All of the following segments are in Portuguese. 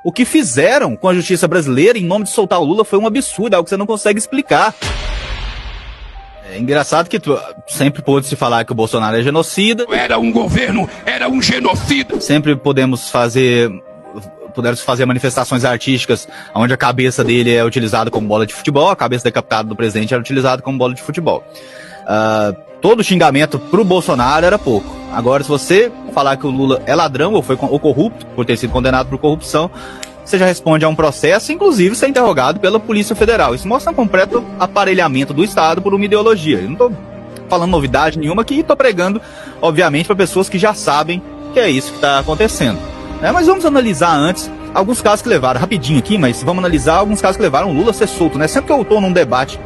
O que fizeram com a justiça brasileira em nome de soltar o Lula foi um absurdo, algo que você não consegue explicar. É engraçado que sempre pôde se falar que o Bolsonaro é genocida. Era um governo, era um genocida. Sempre puderam fazer manifestações artísticas onde a cabeça dele é utilizada como bola de futebol, a cabeça decapitada do presidente era utilizada como bola de futebol. Todo xingamento pro Bolsonaro era pouco. Agora, se você falar que o Lula é ladrão ou corrupto, por ter sido condenado por corrupção, você já responde a um processo, inclusive ser interrogado pela Polícia Federal. Isso mostra um completo aparelhamento do Estado por uma ideologia. Eu não tô falando novidade nenhuma aqui, tô pregando, obviamente, para pessoas que já sabem que é isso que está acontecendo. Mas vamos analisar antes alguns casos que levaram, rapidinho aqui, mas vamos analisar alguns casos que levaram o Lula a ser solto, né? Sempre que eu estou num debate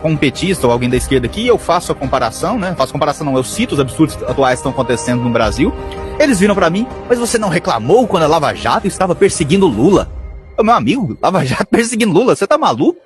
com um petista ou alguém da esquerda aqui, eu faço a comparação, né? Faço comparação não, eu cito os absurdos atuais que estão acontecendo no Brasil. Eles viram pra mim, mas você não reclamou quando a Lava Jato estava perseguindo Lula? Ô, meu amigo, Lava Jato perseguindo Lula, você tá maluco?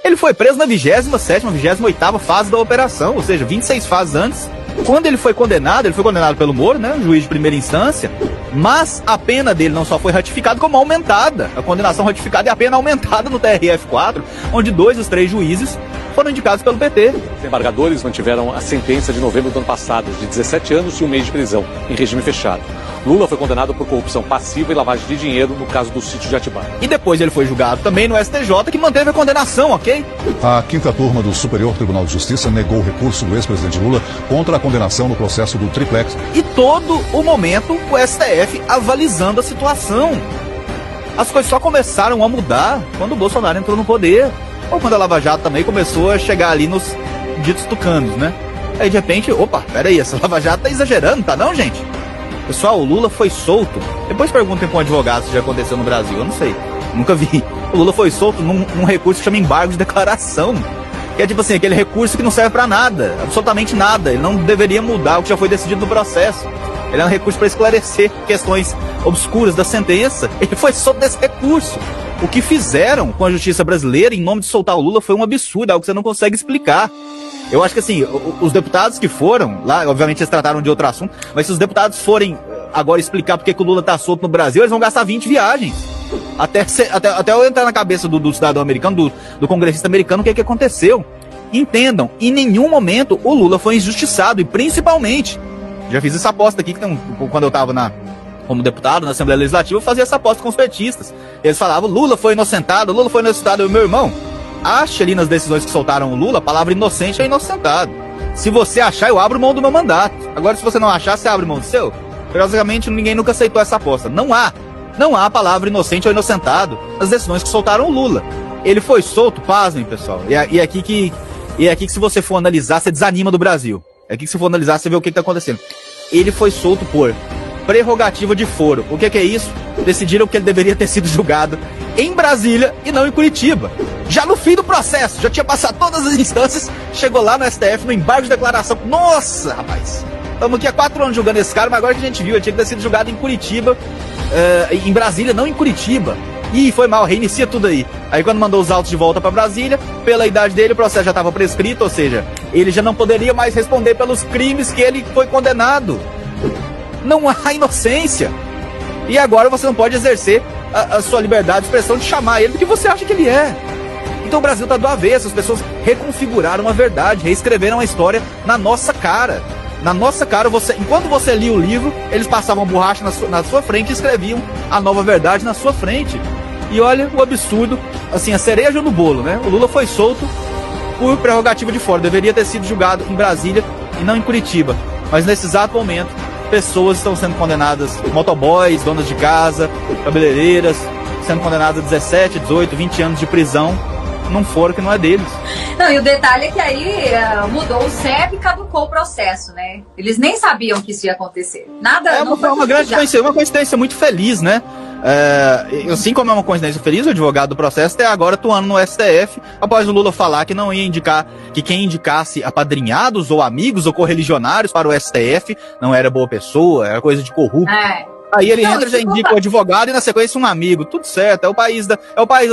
Ele foi preso na 27ª, 28ª fase da operação, ou seja, 26 fases antes. Quando ele foi condenado pelo Moro, né, juiz de primeira instância, mas a pena dele não só foi ratificada, como aumentada. A condenação ratificada e a pena aumentada no TRF4, onde 2 dos 3 juízes foram indicados pelo PT. Os embargadores mantiveram a sentença de novembro do ano passado, de 17 anos e 1 mês de prisão, em regime fechado. Lula foi condenado por corrupção passiva e lavagem de dinheiro no caso do sítio de Atibaia. E depois ele foi julgado também no STJ, que manteve a condenação, ok? A 5ª turma do Superior Tribunal de Justiça negou o recurso do ex-presidente Lula contra a condenação no processo do Triplex. E todo o momento o STF avalizando a situação. As coisas só começaram a mudar quando o Bolsonaro entrou no poder. Ou quando a Lava Jato também começou a chegar ali nos ditos tucanos, né? Aí de repente, opa, peraí, essa Lava Jato tá exagerando, tá não, gente? Pessoal, o Lula foi solto. Depois perguntem pra um advogado se já aconteceu no Brasil, eu não sei. Nunca vi. O Lula foi solto num recurso que chama embargo de declaração. Que é tipo assim, aquele recurso que não serve pra nada, absolutamente nada. Ele não deveria mudar o que já foi decidido no processo. Ele é um recurso para esclarecer questões obscuras da sentença. Ele foi solto desse recurso. O que fizeram com a justiça brasileira em nome de soltar o Lula foi um absurdo, algo que você não consegue explicar. Eu acho que assim, os deputados que foram lá, obviamente eles trataram de outro assunto, mas se os deputados forem agora explicar porque que o Lula tá solto no Brasil, eles vão gastar 20 viagens. Até eu entrar na cabeça do cidadão americano, do congressista americano, o que aconteceu. Entendam, em nenhum momento o Lula foi injustiçado, e principalmente, já fiz essa aposta aqui, quando eu tava como deputado na Assembleia Legislativa, eu fazia essa aposta com os petistas. Eles falavam, Lula foi inocentado, meu irmão, ache ali nas decisões que soltaram o Lula, a palavra inocente é inocentado. Se você achar, eu abro mão do meu mandato. Agora, se você não achar, você abre mão do seu. Curiosamente, ninguém nunca aceitou essa aposta. Não há a palavra inocente ou inocentado nas decisões que soltaram o Lula. Ele foi solto, pasmem, pessoal. E é aqui que se você for analisar, você desanima do Brasil. É aqui que se for analisar, você vê o que tá acontecendo. Ele foi solto por prerrogativa de foro. O que é isso? Decidiram que ele deveria ter sido julgado em Brasília e não em Curitiba. Já no fim do processo, já tinha passado todas as instâncias, chegou lá no STF, no embargo de declaração. Nossa, rapaz, estamos aqui há 4 anos julgando esse cara, mas agora que a gente viu, ele tinha que ter sido julgado em Curitiba, em Brasília, não em Curitiba. Ih, foi mal, reinicia tudo aí. Aí quando mandou os autos de volta pra Brasília, pela idade dele, o processo já estava prescrito, ou seja, ele já não poderia mais responder pelos crimes que ele foi condenado. Não há inocência. E agora você não pode exercer a sua liberdade de expressão de chamar ele do que você acha que ele é. Então o Brasil tá do avesso, as pessoas reconfiguraram a verdade, reescreveram a história na nossa cara. Na nossa cara, enquanto você lia o livro, eles passavam borracha na sua frente e escreviam a nova verdade na sua frente. E olha o absurdo, assim, a cereja no bolo, né? O Lula foi solto por prerrogativa de fora, deveria ter sido julgado em Brasília e não em Curitiba. Mas nesse exato momento, pessoas estão sendo condenadas, motoboys, donas de casa, cabeleireiras, sendo condenadas a 17, 18, 20 anos de prisão num foro que não é deles. Não, e o detalhe é que aí mudou o CEP e caducou o processo, né? Eles nem sabiam que isso ia acontecer. Nada. É uma grande coincidência, uma coincidência muito feliz, né? Assim como é uma coincidência feliz, o advogado do processo até agora atuando no STF, após o Lula falar que não ia indicar, que quem indicasse apadrinhados ou amigos ou correligionários para o STF não era boa pessoa, era coisa de corrupto. Aí ele entra, já indica o advogado e na sequência um amigo, tudo certo, é o país da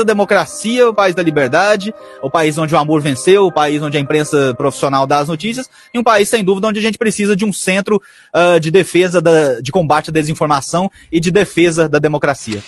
democracia, o país da liberdade, o país onde o amor venceu, o país onde a imprensa profissional dá as notícias, e um país, sem dúvida, onde a gente precisa de um centro de defesa, de combate à desinformação e de defesa da democracia.